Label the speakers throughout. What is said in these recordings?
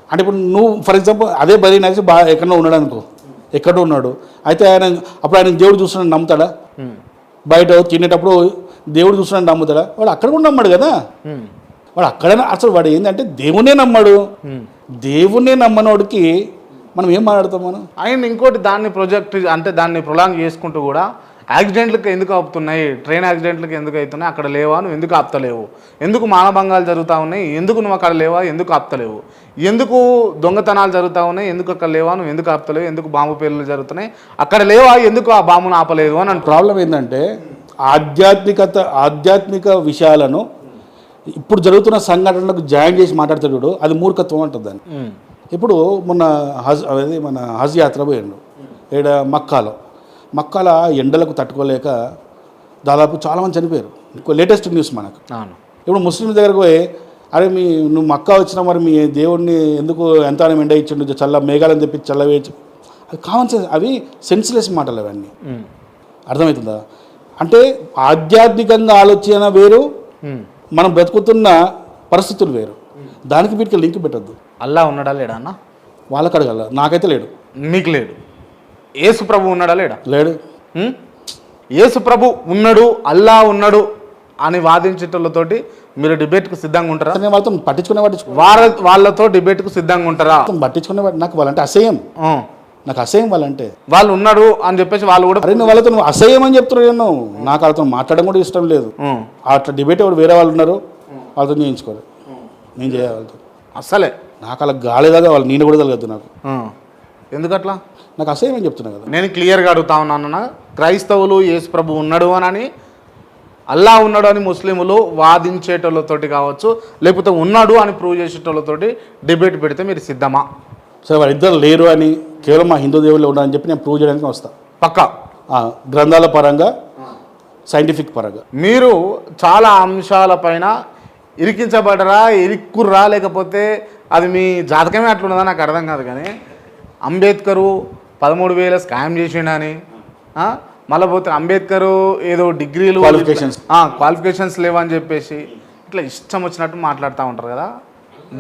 Speaker 1: అంటే ఇప్పుడు నువ్వు ఫర్ ఎగ్జాంపుల్ అదే బరీ నడిచి బాగా ఎక్కడో ఉన్నాడు అనుకో, ఎక్కడో ఉన్నాడు, అయితే అప్పుడు ఆయన దేవుడు చూస్తున్నాడు నమ్ముతాడా? బయట తినేటప్పుడు దేవుడు చూస్తున్నాడు నమ్ముతాడా? వాడు అక్కడ కూడా నమ్మాడు కదా. వాడు అక్కడ అసలు వాడు ఏంటంటే దేవుణ్ణే నమ్మాడు. దేవుణ్ణే నమ్మనోడికి మనం ఏం మాట్లాడతాం? మనం
Speaker 2: ఆయన ఇంకోటి దాన్ని ప్రొజెక్ట్ అంటే దాన్ని ప్రొలాంగ్ చేసుకుంటూ కూడా యాక్సిడెంట్లకు ఎందుకు ఆపుతున్నాయి, ట్రైన్ యాక్సిడెంట్లకు ఎందుకు అవుతున్నాయి, అక్కడ లేవా, నువ్వు ఎందుకు ఆపుతలేవు, ఎందుకు మానభంగాలు జరుగుతూ ఉన్నాయి, ఎందుకు నువ్వు అక్కడ లేవా, ఎందుకు ఆపుతలేవు, ఎందుకు దొంగతనాలు జరుగుతూ ఉన్నాయి, ఎందుకు అక్కడ లేవా, నువ్వు ఎందుకు ఆపుతలేవు, ఎందుకు బాంబు పేర్లు జరుగుతున్నాయి, అక్కడ లేవా, ఎందుకు ఆ బాంబును ఆపలేదు అని అంటే
Speaker 1: ప్రాబ్లం ఏంటంటే ఆధ్యాత్మిక విషయాలను ఇప్పుడు జరుగుతున్న సంఘటనలకు జాయిన్ చేసి మాట్లాడుతాడు, అది మూర్ఖత్వం అంటుంది దాన్ని. ఇప్పుడు మన హజ్ యాత్ర పోయిండు ఇక్కడ మక్కాల ఎండలకు తట్టుకోలేక దాదాపు చాలామంది చనిపోయారు. లేటెస్ట్ న్యూస్ మనకు. ఇప్పుడు ముస్లింల దగ్గరకు పోయి అరే నువ్వు మక్కా వచ్చినా మరి మీ దేవుడిని ఎందుకు ఎంత ఎండ ఇచ్చిండు, మేఘాలను తెప్పి చల్లవేయచ్చు, అది కామన్ సెన్స్, అవి సెన్స్లెస్ మాటలు అవన్నీ. అర్థమవుతుందా? అంటే ఆధ్యాత్మికంగా ఆలోచన వేరు, మనం బ్రతుకుతున్న పరిస్థితులు వేరు. దానికి వీటికి లింక్ పెట్టద్దు.
Speaker 2: అల్లా ఉన్నాడా లేడా అన్న?
Speaker 1: వాళ్ళకి అడగల, నాకైతే లేడు.
Speaker 2: మీకు లేడు. యేసు ప్రభు ఉన్నాడా లేడా?
Speaker 1: లేడు.
Speaker 2: యేసు ప్రభు ఉన్నాడు, అల్లా ఉన్నాడు అని వాదించేటోళ్ళతోటి మీరు డిబేట్కు సిద్ధంగా ఉంటారా?
Speaker 1: వాళ్ళతో పట్టించుకునే
Speaker 2: వాళ్ళతో డిబేట్కు సిద్ధంగా ఉంటారా?
Speaker 1: పట్టించుకునే నాకు వాళ్ళంటే అసహ్యం. నాకు అసహ్యం వాళ్ళంటే.
Speaker 2: వాళ్ళు ఉన్నాడు అని చెప్పేసి వాళ్ళు కూడా
Speaker 1: అరే నువ్వు వాళ్ళతో అసహ్యం అని చెప్తున్నావు. నాకు వాళ్ళతో మాట్లాడడం కూడా ఇష్టం లేదు. అట్లా డిబేట్ ఎవరు వేరే వాళ్ళు ఉన్నారు, వాళ్ళతో చేయించుకోవాలి. నేను చేయాలి వాళ్ళతో అసలే. నాకు అలా గాలిదాగా వాళ్ళు నేను కూడా తగలద్దు నాకు.
Speaker 2: ఎందుకట్లా?
Speaker 1: నాకు అసహ్యం అని చెప్తున్నా కదా.
Speaker 2: నేను క్లియర్గా అడుగుతా ఉన్నాను. క్రైస్తవులు యేసు ప్రభు ఉన్నాడు అని, అల్లా ఉన్నాడు అని ముస్లింలు వాదించేటోళ్ళతోటి కావచ్చు, లేకపోతే ఉన్నాడు అని ప్రూవ్ చేసేటోళ్ళతోటి డిబేట్ పెడితే మీరు సిద్ధమా?
Speaker 1: సరే వాళ్ళిద్దరు లేరు అని, కేవలం మా హిందూ దేవుళ్ళు ఉన్నారని చెప్పి నేను ప్రూవ్ చేయడానికి వస్తాను
Speaker 2: పక్కా.
Speaker 1: గ్రంథాల పరంగా, సైంటిఫిక్ పరంగా.
Speaker 2: మీరు చాలా అంశాలపైన ఇరికించబడరా, ఇరుక్కుర్రా, లేకపోతే అది మీ జాతకమే అట్లున్నదా నాకు అర్థం కాదు. కానీ అంబేద్కరు 13,000 స్కామ్ చేసిండని, మళ్ళీ పోతే అంబేద్కరు ఏదో డిగ్రీలు క్వాలిఫికేషన్స్ లేవని చెప్పేసి ఇట్లా ఇష్టం వచ్చినట్టు మాట్లాడుతూ ఉంటారు కదా.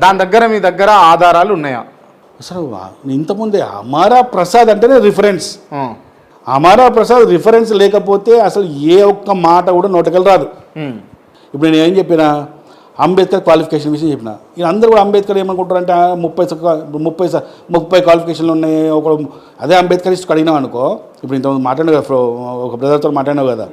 Speaker 2: దాని దగ్గర మీ దగ్గర ఆధారాలు ఉన్నాయా?
Speaker 1: అసలు ఇంతకుముందే అమారా ప్రసాద్ అంటేనే రిఫరెన్స్. అమారా ప్రసాద్ రిఫరెన్స్ లేకపోతే అసలు ఏ ఒక్క మాట కూడా నోటకెళ్ళి రాదు. ఇప్పుడు నేను ఏం చెప్పినా అంబేద్కర్ క్వాలిఫికేషన్ విషయం చెప్పిన, ఇక అందరూ కూడా అంబేద్కర్ ఏమనుకుంటారంటే 30 క్వాలిఫికేషన్లు ఉన్నాయి. అదే అంబేద్కరిస్ట్ అడిగినావు అనుకో, ఇప్పుడు ఇంతకుముందు మాట్లాడినావు కదా, ఒక బ్రదర్తో మాట్లాడినావు కదా,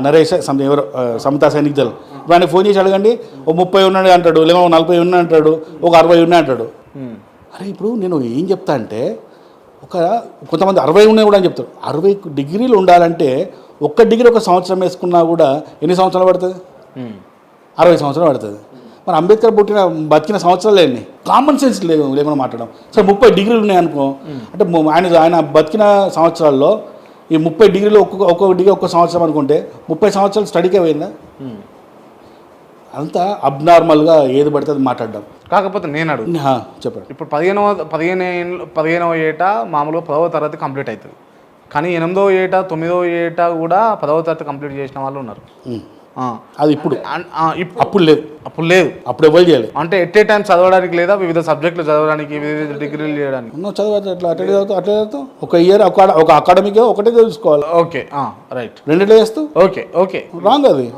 Speaker 1: నరేష్ ఎవరు సమతా సైనికులు, ఇప్పుడు ఆయనకు ఫోన్ చేసి అడగండి, ఓ 30 ఉన్నాడు అంటాడు, లేదా 40 ఉన్నాయి అంటాడు, ఒక 60 ఉన్నాయి అంటాడు. అరే ఇప్పుడు నేను ఏం చెప్తా అంటే, కొంతమంది 60 ఉన్నాయి కూడా అని చెప్తారు. 60 డిగ్రీలు ఉండాలంటే ఒక్క డిగ్రీ ఒక సంవత్సరం వేసుకున్నా కూడా ఎన్ని సంవత్సరాలు పడుతుంది? 60 సంవత్సరాలు పడుతుంది. మరి అంబేద్కర్ బతికిన సంవత్సరాలు ఎన్ని? కామన్ సెన్స్ లేకుండా మాట్లాడడం. సరే 30 డిగ్రీలు ఉన్నాయి అనుకో, అంటే ఆయన బతికిన సంవత్సరాల్లో ఈ 30 డిగ్రీలు ఒక్కొక్క డిగ్రీ ఒక్క సంవత్సరం అనుకుంటే 30 సంవత్సరాలు స్టడీకే పోయిందా? అంతా అబ్నార్మల్గా ఏది పడితే అది మాట్లాడడం.
Speaker 2: కాకపోతే నేను అడుగు
Speaker 1: చెప్పండి.
Speaker 2: ఇప్పుడు 15వ ఏట మామూలుగా 10వ తరగతి కంప్లీట్ అవుతుంది, కానీ 8వ ఏట 9వ ఏట కూడా 10వ తరగతి కంప్లీట్ చేసిన వాళ్ళు ఉన్నారు.
Speaker 1: అది ఇప్పుడు అప్పుడు లేదు. అప్పుడు ఎవరు చేయలేదు.
Speaker 2: అంటే ఎట్ ఏ టైం చదవడానికి లేదా వివిధ సబ్జెక్టులు చదవడానికి, వివిధ డిగ్రీలు చేయడానికి
Speaker 1: చదవచ్చు. అట్లా చదువుతావు ఒక ఇయర్ ఒక అకాడమిక్ ఒకటే తెలుసుకోవాలి.
Speaker 2: Okay right.
Speaker 1: 2 చేస్తూ
Speaker 2: ఓకే
Speaker 1: రాంగ్ అది.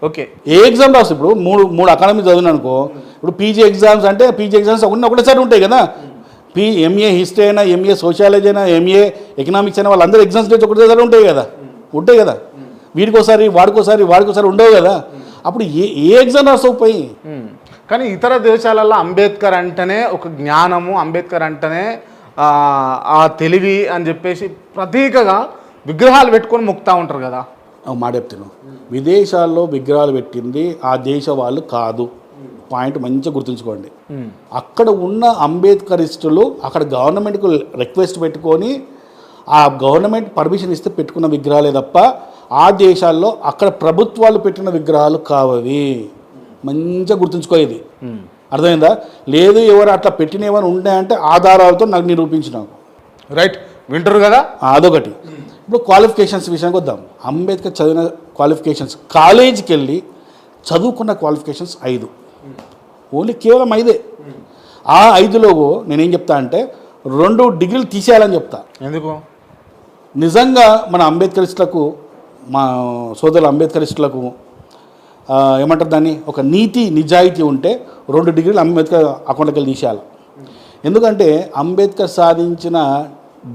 Speaker 2: ఓకే
Speaker 1: ఏ ఎగ్జామ్ రాసు ఇప్పుడు 3 అకాడమిక్ చదివిన అనుకో, ఇప్పుడు పీజీ ఎగ్జామ్స్ అంటే పీజీ ఎగ్జామ్స్ ఒకటేసారి ఉంటాయి కదా. ఎంఏ హిస్టరీ అయినా, ఎంఏ సోషియాలజీ అయినా, ఎంఏ ఎకనామిక్స్ అయినా వాళ్ళందరూ ఎగ్జామ్స్ డేట్స్ ఒకటేసారి ఉంటాయి కదా. వీడికోసారి వాడికోసారి ఉండవు కదా. అప్పుడు ఏ ఎగ్జామ్ రాస్తావు పోయి.
Speaker 2: కానీ ఇతర దేశాలలో అంబేద్కర్ అంటేనే ఒక జ్ఞానము, అంబేద్కర్ అంటేనే ఆ తెలివి అని చెప్పేసి ప్రతీకగా విగ్రహాలు పెట్టుకొని మొక్కుతూ ఉంటారు కదా.
Speaker 1: మాట చెప్తున్నాను, విదేశాల్లో విగ్రహాలు పెట్టింది ఆ దేశ వాళ్ళు కాదు. పాయింట్ మంచిగా గుర్తుంచుకోండి. అక్కడ ఉన్న అంబేద్కరిస్టులు అక్కడ గవర్నమెంట్కు రిక్వెస్ట్ పెట్టుకొని ఆ గవర్నమెంట్ పర్మిషన్ ఇస్తే పెట్టుకున్న విగ్రహాలే తప్ప ఆ దేశాల్లో అక్కడ ప్రభుత్వాలు పెట్టిన విగ్రహాలు కావవి. మంచిగా గుర్తుంచుకోయేది. అర్థమైందా? లేదు ఎవరు అట్లా పెట్టిన ఏమైనా ఉన్నాయంటే ఆధారాలతో నాకు నిరూపించినాకు.
Speaker 2: రైట్, వింటారు కదా.
Speaker 1: అదొకటి. ఇప్పుడు క్వాలిఫికేషన్స్ విషయానికి వద్దాం. అంబేద్కర్ చదివిన క్వాలిఫికేషన్స్, కాలేజీకి వెళ్ళి చదువుకున్న క్వాలిఫికేషన్స్ 5, ఓన్లీ కేవలం 5. ఆ 5లో నేనేం చెప్తా అంటే 2 డిగ్రీలు తీసేయాలని చెప్తా.
Speaker 2: ఎందుకు?
Speaker 1: నిజంగా మన అంబేద్కరిస్టులకు, మా సోదరుల అంబేద్కరిస్టులకు ఏమంటారు దాన్ని, ఒక నీతి నిజాయితీ ఉంటే 2 డిగ్రీలు అంబేద్కర్ అకౌంట్లోకి వెళ్ళి తీసేయాలి. ఎందుకంటే అంబేద్కర్ సాధించిన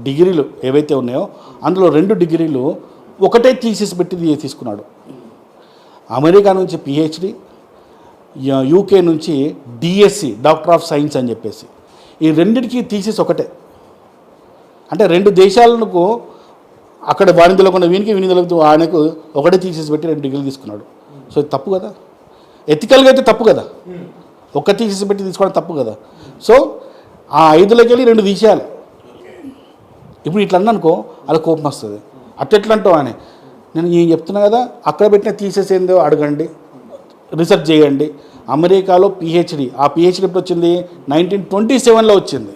Speaker 1: డిగ్రీలు ఏవైతే ఉన్నాయో అందులో 2 డిగ్రీలు ఒకటే థీసిస్ పెట్టి తీసుకున్నాడు. అమెరికా నుంచి పిహెచ్డి, యూకే నుంచి డిఎస్సి, డాక్టర్ ఆఫ్ సైన్స్ అని చెప్పేసి. ఈ రెండింటికి థీసిస్ ఒకటే. అంటే 2 దేశాలకు అక్కడ వాణి తెలియకుండా వీని తెలియదు ఆయనకు ఒకటే థీసిస్ పెట్టి 2 డిగ్రీలు తీసుకున్నాడు. సో ఇది తప్పు కదా, ఎథికల్గా అయితే తప్పు కదా, ఒక్క థీసిస్ పెట్టి తీసుకోవడం తప్పు కదా. సో ఆ 5లోకి వెళ్ళి 2 తీసేయాలి. ఇప్పుడు ఇట్లా అన్ననుకో అలా కోపం వస్తుంది. అట్లా అంటావు అని నేను చెప్తున్నా కదా, అక్కడ పెట్టిన థీసిస్ ఏందో అడగండి, రీసెర్చ్ చేయండి. అమెరికాలో పిహెచ్డి, ఆ పిహెచ్డి ఎప్పుడు వచ్చింది? 1927లో వచ్చింది.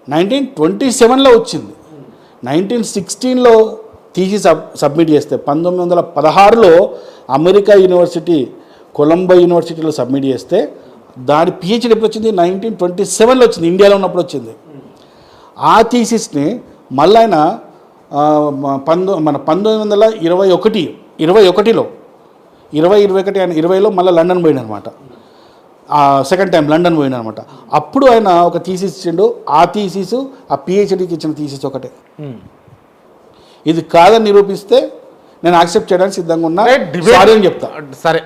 Speaker 1: 1927లో వచ్చింది. 1916లో తీసి సబ్మిట్ చేస్తే 1916లో అమెరికా యూనివర్సిటీ, కొలంబో యూనివర్సిటీలో సబ్మిట్ చేస్తే దాని పిహెచ్డి ఎప్పుడు వచ్చింది? 1927లో వచ్చింది, ఇండియాలో ఉన్నప్పుడు వచ్చింది. ఆ థీసిస్ని మళ్ళీ ఆయన మన 1921లో 2021 ఆయన 20లో మళ్ళీ లండన్ పోయిననమాట. సెకండ్ టైం లండన్ పోయిననమాట. అప్పుడు ఆయన ఒక థీసిస్ ఇచ్చిండు. ఆ థీసిస్ ఆ పిహెచ్డికి ఇచ్చిన థీసిస్ ఒకటే. ఇది కాదని నిరూపిస్తే నేను యాక్సెప్ట్ చేయడానికి సిద్ధంగా ఉన్నా, సారీ అని చెప్తా.
Speaker 2: సరే.